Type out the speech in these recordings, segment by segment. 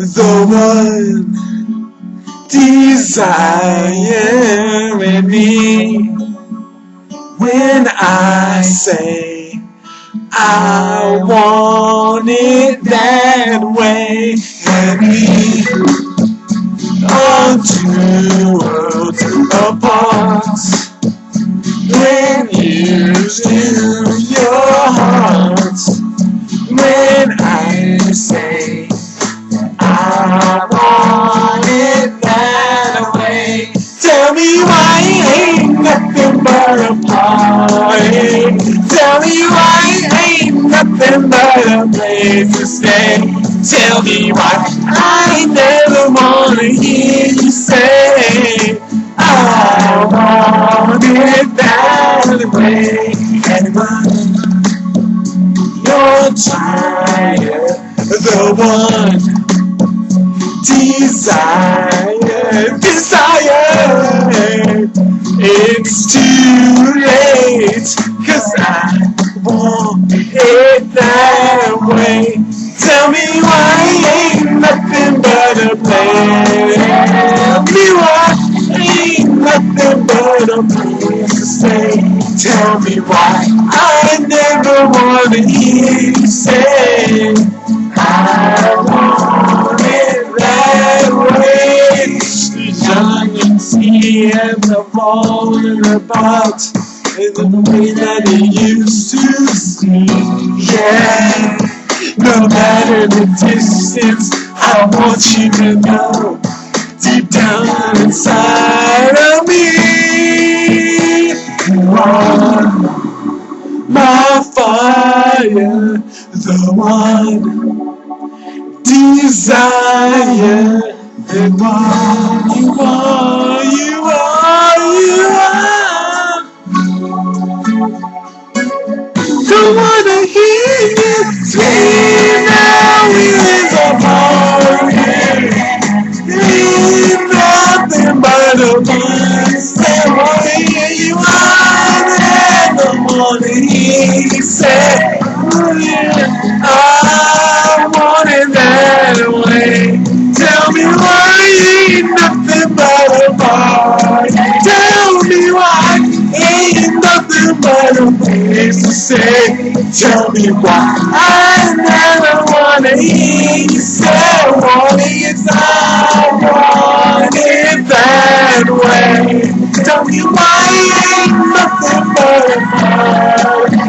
the one desiring me. When I say I want it that way, and we are two worlds apart. When you still your heart, when I say I want it that way, tell me why ain't nothing but a party. Tell me why ain't nothing but a place to stay. Tell me why I never wanna hear you say I want it that way. And when you're tired, the one desire, it's too late, 'cause I want it that way. Tell me why ain't nothing but a place. Tell me why ain't nothing but a place to stay. Tell me why I never wanna hear you say I want it that way. Young and see and the falling apart in the way that it used to see. Yeah, no matter the distance, I want you to know deep down inside of me, you are my fire, the one desire, the one you are, you are, you are. Don't wanna hear you scream now, we live apart. Ain't nothing but a voice that wanna hear you out, and I wanna hear you say, oh yeah, I want it that way. Tell me why ain't nothing but a voice. Tell me why ain't nothing but a place to say. Tell me why I never wanna hear you say, I want it that way. Tell me why ain't nothing but a voice.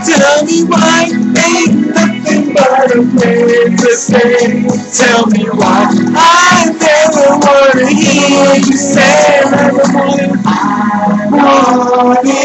Tell me why ain't nothing but a place to stay. Tell me why I never wanna hear you say I want it